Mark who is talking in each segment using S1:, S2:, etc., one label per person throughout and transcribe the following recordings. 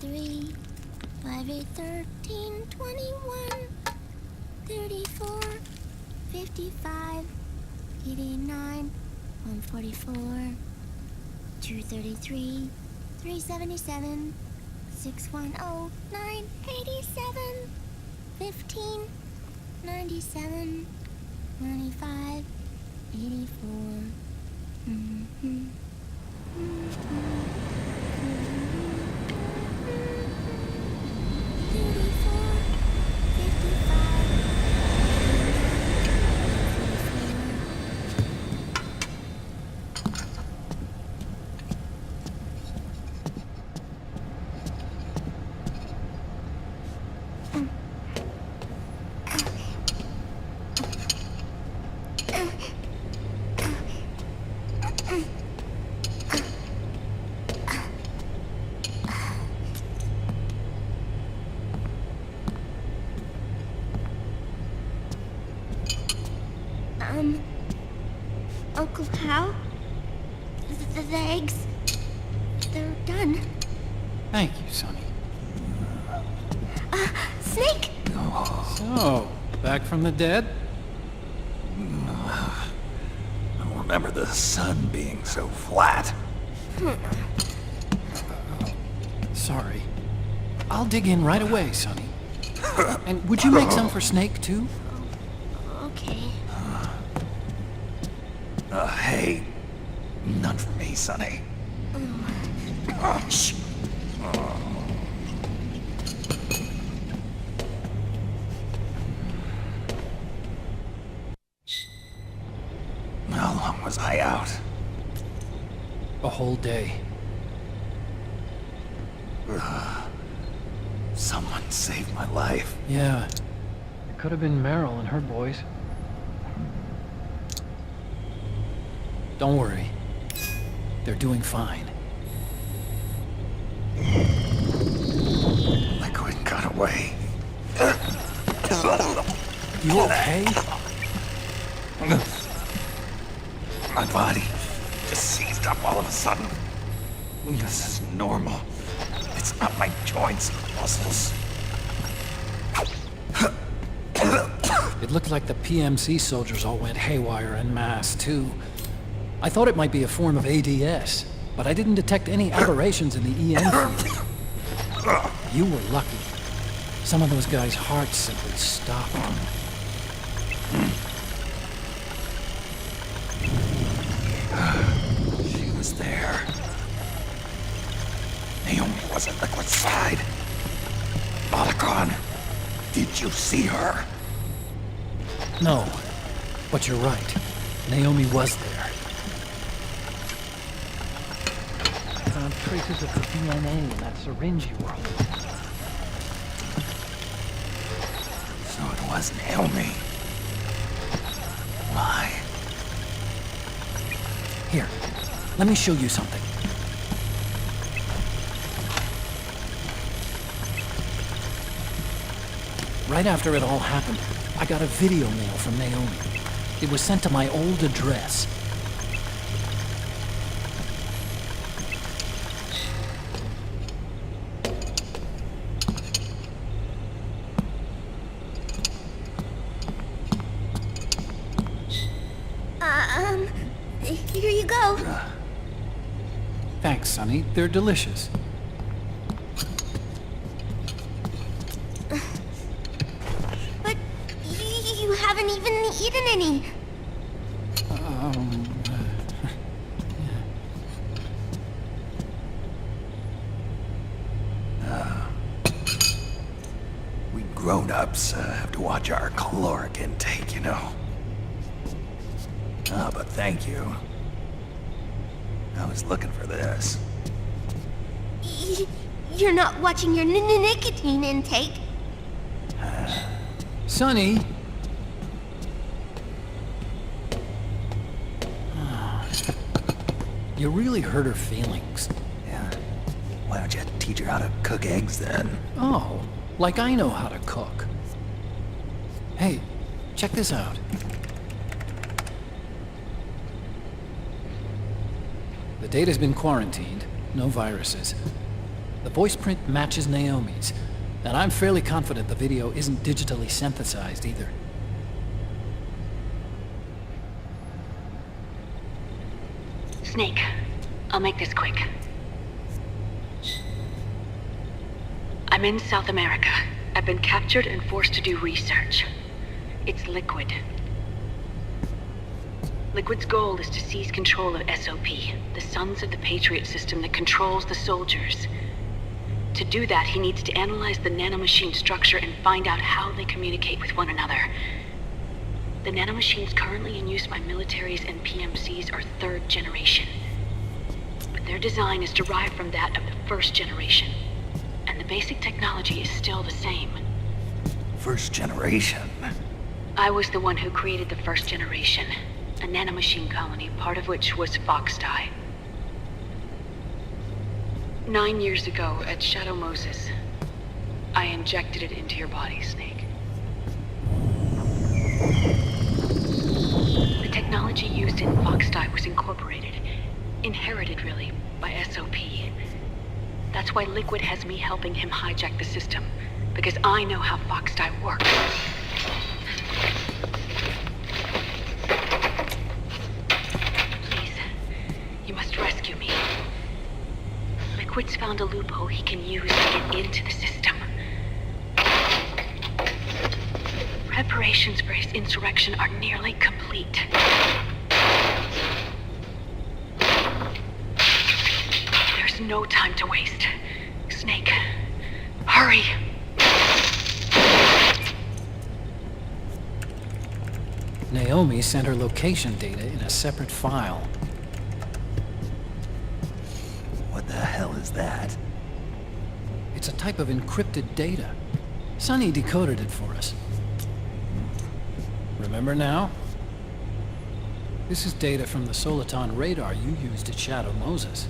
S1: 3, 5, 8, 13, 21, 34, 55, 89, 144, 233, 377, 610, 987, 15, 97, 95, 84. Uncle Hal? The eggs, they're done.
S2: Thank you, Sonny.
S1: Snake!
S2: So, back from the dead?
S3: I don't remember the sun being so flat.
S2: Sorry. I'll dig in right away, Sonny. And would you make some for Snake, too?
S1: Okay.
S3: Hey, none for me, Sonny. Shh. How long was I out?
S2: A whole day.
S3: Someone saved my life.
S2: Yeah. It could have been Meryl and her boys. Don't worry. They're doing fine.
S3: Liquid got away.
S2: You okay?
S3: My body just seized up all of a sudden. This is normal. It's not my joints or muscles.
S2: It looked like the PMC soldiers all went haywire en masse, too. I thought it might be a form of ADS, but I didn't detect any aberrations in the EM field. You were lucky. Some of those guys' hearts simply stopped.
S3: She was there. Naomi was at Liquid's side. Malakon, did you see her?
S2: No, but you're right. Naomi was there. I found traces of her DNA in that syringe you were holding.
S3: So it was Naomi. Why?
S2: Here, let me show you something. Right after it all happened, I got a video mail from Naomi. It was sent to my old address.
S1: Here you go.
S2: Thanks, Sonny. They're delicious.
S1: But you haven't even eaten any.
S3: We grown-ups have to watch our caloric intake, you know. But thank you. I was looking for this.
S1: You're not watching your nicotine intake.
S2: Sonny! You really hurt her feelings.
S3: Yeah. Why don't you teach her how to cook eggs then?
S2: Oh, like I know how to cook. Hey, check this out. The data's been quarantined, no viruses. The voice print matches Naomi's, and I'm fairly confident the video isn't digitally synthesized either.
S4: Snake, I'll make this quick. I'm in South America. I've been captured and forced to do research. It's Liquid. Liquid's goal is to seize control of SOP, the sons of the Patriot system that controls the soldiers. To do that, he needs to analyze the nanomachine structure and find out how they communicate with one another. The nanomachines currently in use by militaries and PMCs are third generation. But their design is derived from that of the first generation. And the basic technology is still the same.
S3: First generation?
S4: I was the one who created the first generation. A nanomachine colony, part of which was Foxdie. 9 years ago, at Shadow Moses, I injected it into your body, Snake. The technology used in Foxdie was incorporated, inherited really, by SOP. That's why Liquid has me helping him hijack the system, because I know how Foxdie works. Please, you must rescue me. Liquid's found a loophole he can use to get into the system. Preparations for his insurrection are nearly complete. There's no time to waste. Snake, hurry!
S2: Naomi sent her location data in a separate file.
S3: What the hell is that?
S2: It's a type of encrypted data. Sonny decoded it for us. Remember now? This is data from the Soliton radar you used at Shadow Moses.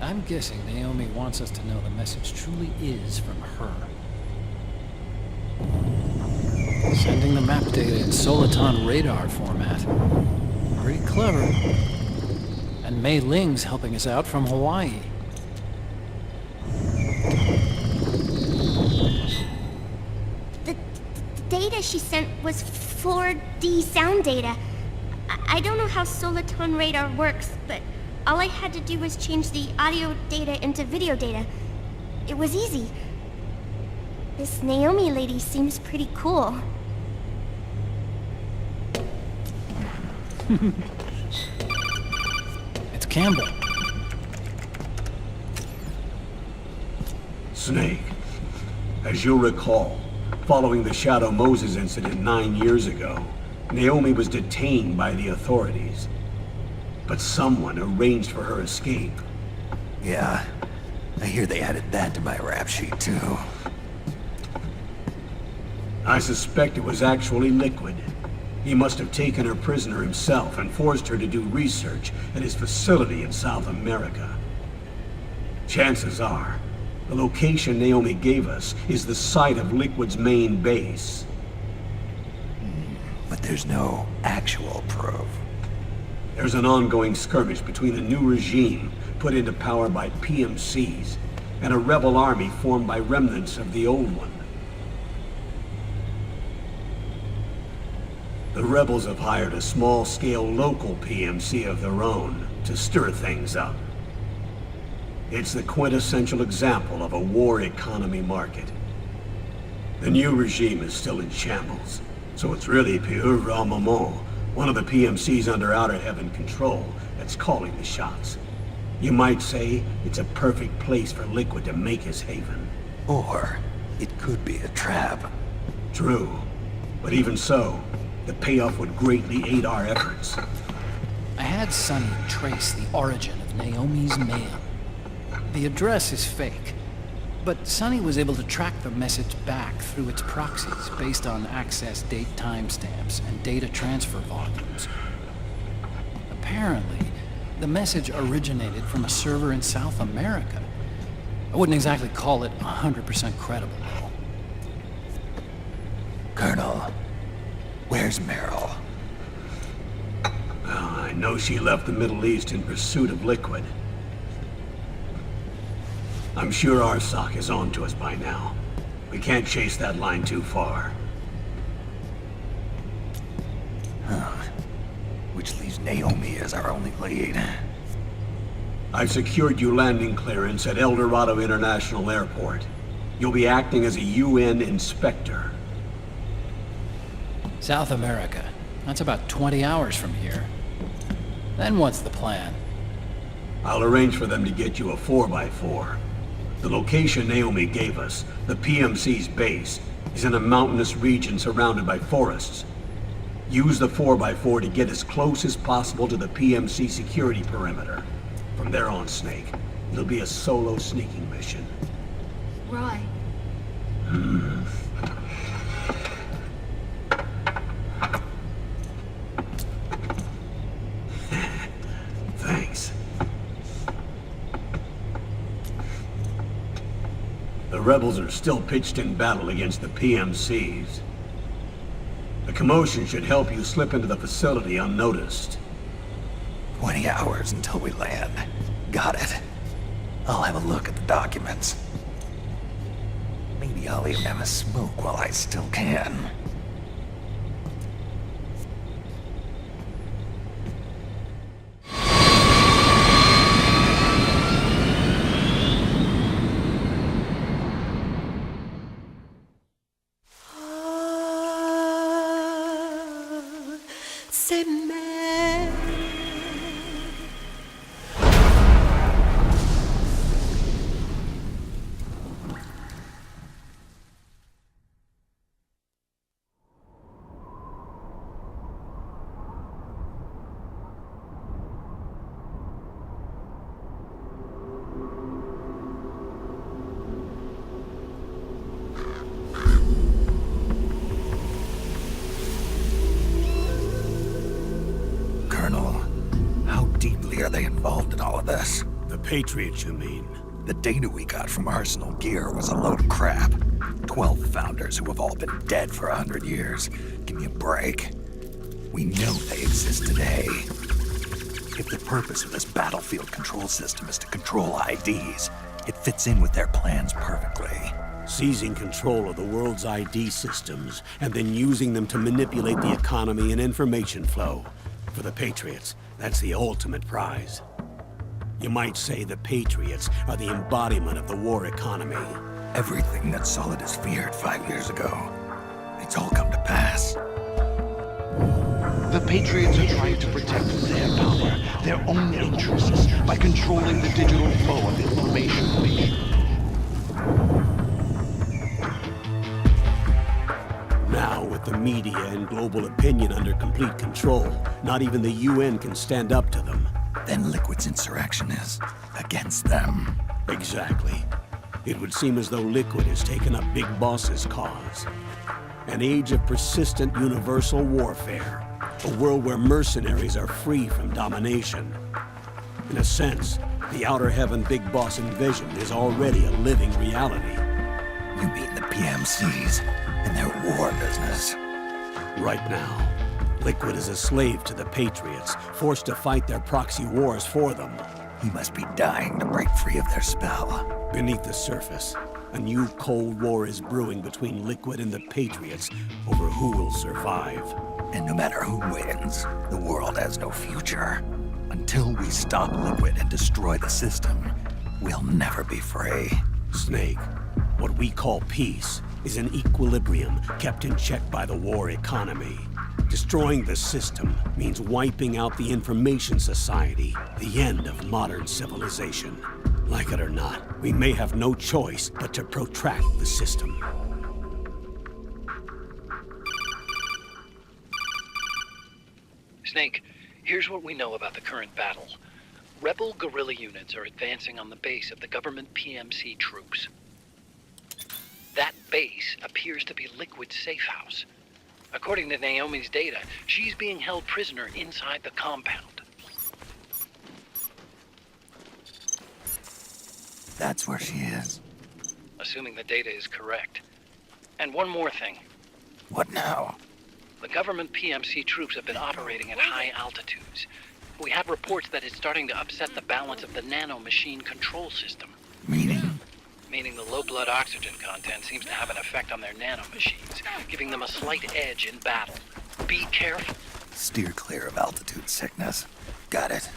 S2: I'm guessing Naomi wants us to know the message truly is from her. Sending the map data in Soliton radar format. Pretty clever. And Mei Ling's helping us out from Hawaii.
S1: The data she sent was 4D sound data. I don't know how Soliton radar works, but all I had to do was change the audio data into video data. It was easy. This Naomi lady seems pretty cool.
S2: It's Campbell.
S5: Snake, as you'll recall, following the Shadow Moses incident 9 years ago, Naomi was detained by the authorities. But someone arranged for her escape.
S3: Yeah, I hear they added that to my rap sheet too.
S5: I suspect it was actually Liquid. He must have taken her prisoner himself and forced her to do research at his facility in South America. Chances are, the location Naomi gave us is the site of Liquid's main base.
S3: But there's no actual proof.
S5: There's an ongoing skirmish between a new regime put into power by PMCs and a rebel army formed by remnants of the old one. The rebels have hired a small-scale local PMC of their own to stir things up. It's the quintessential example of a war economy market. The new regime is still in shambles, so it's really Pure Moment, one of the PMCs under Outer Heaven control, that's calling the shots. You might say it's a perfect place for Liquid to make his haven.
S3: Or it could be a trap.
S5: True, but even so, the payoff would greatly aid our efforts.
S2: I had Sonny trace the origin of Naomi's mail. The address is fake, but Sonny was able to track the message back through its proxies based on access date timestamps and data transfer volumes. Apparently, the message originated from a server in South America. I wouldn't exactly call it 100% credible, though.
S3: Colonel, where's Meryl?
S5: Well, I know she left the Middle East in pursuit of Liquid. I'm sure our sock is on to us by now. We can't chase that line too far.
S3: Which leaves Naomi as our only lead.
S5: I've secured you landing clearance at El Dorado International Airport. You'll be acting as a UN inspector.
S2: South America. That's about 20 hours from here. Then what's the plan?
S5: I'll arrange for them to get you a 4x4. The location Naomi gave us, the PMC's base, is in a mountainous region surrounded by forests. Use the 4x4 to get as close as possible to the PMC security perimeter. From there on, Snake, it'll be a solo sneaking mission.
S1: Right.
S5: Thanks. The rebels are still pitched in battle against the PMCs. The commotion should help you slip into the facility unnoticed.
S3: 20 hours until we land. Got it. I'll have a look at the documents. Maybe I'll even have a smoke while I still can. Are they involved in all of this?
S5: The Patriots, you mean?
S3: The data we got from Arsenal Gear was a load of crap. 12 founders who have all been dead for 100 years. Give me a break. We know they exist today. If the purpose of this battlefield control system is to control IDs, it fits in with their plans perfectly.
S5: Seizing control of the world's ID systems, and then using them to manipulate the economy and information flow. For the Patriots, that's the ultimate prize. You might say the Patriots are the embodiment of the war economy.
S3: Everything that Solidus feared 5 years ago, it's all come to pass.
S6: The Patriots are trying to protect their power, their own interests, by controlling the digital flow of information.
S5: Now, with the media and global opinion under complete control, not even the UN can stand up to them.
S3: Then Liquid's insurrection is against them.
S5: Exactly. It would seem as though Liquid has taken up Big Boss's cause. An age of persistent universal warfare. A world where mercenaries are free from domination. In a sense, the Outer Heaven Big Boss envisioned is already a living reality.
S3: You mean the PMCs and their war business?
S5: Right now, Liquid is a slave to the Patriots, forced to fight their proxy wars for them.
S3: He must be dying to break free of their spell.
S5: Beneath the surface, a new Cold War is brewing between Liquid and the Patriots over who will survive.
S3: And no matter who wins, the world has no future. Until we stop Liquid and destroy the system, we'll never be free.
S5: Snake, what we call peace is an equilibrium kept in check by the war economy. Destroying the system means wiping out the information society, the end of modern civilization. Like it or not, we may have no choice but to protract the system.
S2: Snake, here's what we know about the current battle. Rebel guerrilla units are advancing on the base of the government PMC troops. That base appears to be Liquid's safe house. According to Naomi's data, she's being held prisoner inside the compound.
S3: That's where she is.
S2: Assuming the data is correct. And one more thing.
S3: What now?
S2: The government PMC troops have been operating at high altitudes. We have reports that it's starting to upset the balance of the nanomachine control system.
S3: Meaning?
S2: meaning the low blood oxygen content seems to have an effect on their nanomachines, giving them a slight edge in battle. Be careful.
S3: Steer clear of altitude sickness. Got it.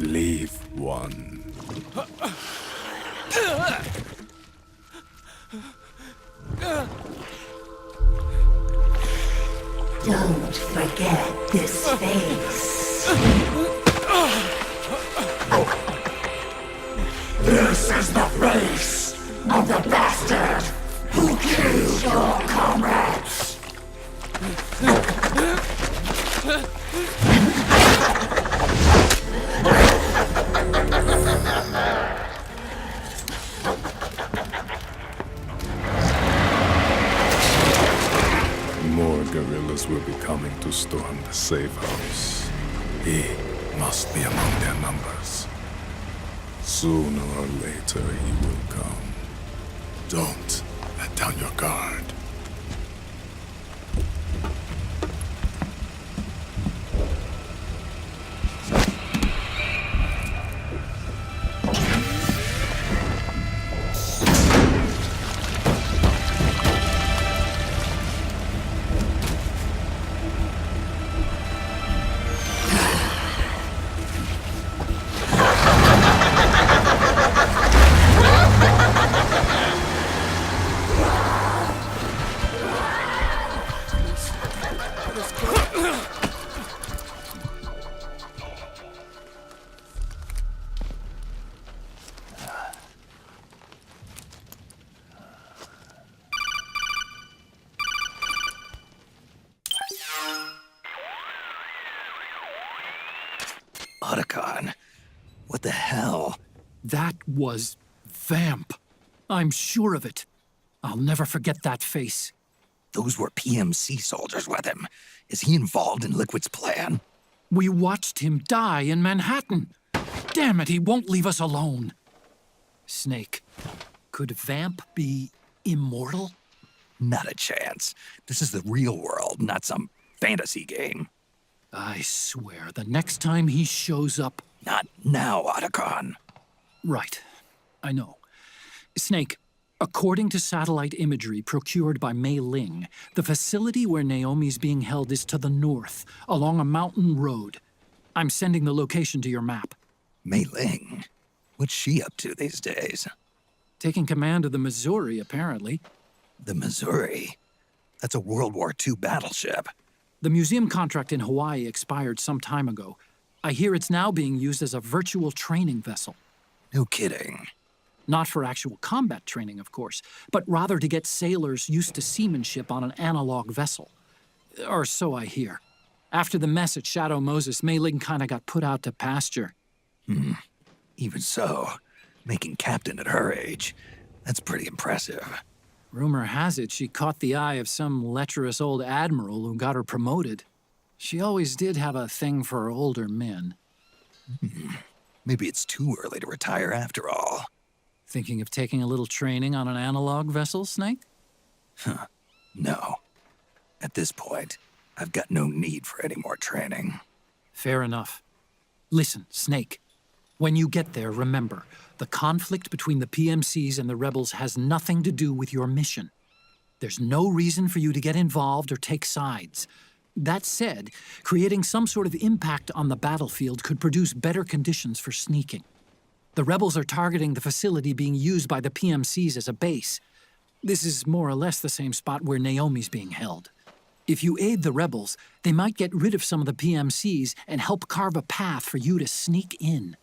S7: Leave one.
S8: Don't forget this face. This is the face of the bastard who killed your comrades.
S7: More guerrillas will be coming to storm the safe house. He must be among their numbers. Sooner or later he will come. Don't let down your guard.
S3: Otacon. What the hell?
S2: That was Vamp. I'm sure of it. I'll never forget that face.
S3: Those were PMC soldiers with him. Is he involved in Liquid's plan?
S2: We watched him die in Manhattan. Damn it, he won't leave us alone. Snake, could Vamp be immortal?
S3: Not a chance. This is the real world, not some fantasy game.
S2: I swear, the next time he shows up...
S3: Not now, Otacon.
S2: Right. I know. Snake, according to satellite imagery procured by Mei Ling, the facility where Naomi's being held is to the north, along a mountain road. I'm sending the location to your map.
S3: Mei Ling? What's she up to these days?
S2: Taking command of the Missouri, apparently.
S3: The Missouri? That's a World War II battleship.
S2: The museum contract in Hawaii expired some time ago. I hear it's now being used as a virtual training vessel.
S3: No kidding.
S2: Not for actual combat training, of course, but rather to get sailors used to seamanship on an analog vessel. Or so I hear. After the mess at Shadow Moses, Mei Ling kinda got put out to pasture.
S3: Even so, making captain at her age, that's pretty impressive.
S2: Rumor has it she caught the eye of some lecherous old admiral who got her promoted. She always did have a thing for older men.
S3: Maybe it's too early to retire after all.
S2: Thinking of taking a little training on an analog vessel, Snake?
S3: No. At this point, I've got no need for any more training.
S2: Fair enough. Listen, Snake. When you get there, remember, the conflict between the PMCs and the rebels has nothing to do with your mission. There's no reason for you to get involved or take sides. That said, creating some sort of impact on the battlefield could produce better conditions for sneaking. The rebels are targeting the facility being used by the PMCs as a base. This is more or less the same spot where Naomi's being held. If you aid the rebels, they might get rid of some of the PMCs and help carve a path for you to sneak in.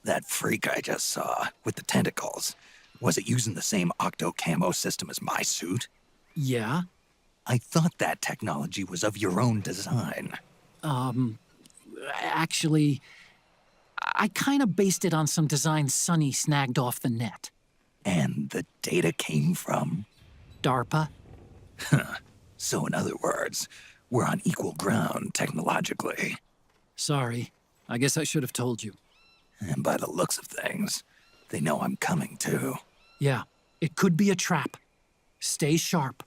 S3: That freak I just saw, with the tentacles, was it using the same octo-camo system as my suit?
S2: Yeah?
S3: I thought that technology was of your own design.
S2: Actually, I kind of based it on some designs Sonny snagged off the net.
S3: And the data came from?
S2: DARPA?
S3: So in other words, we're on equal ground technologically.
S2: Sorry. I guess I should have told you.
S3: And by the looks of things, they know I'm coming too.
S2: Yeah, it could be a trap. Stay sharp.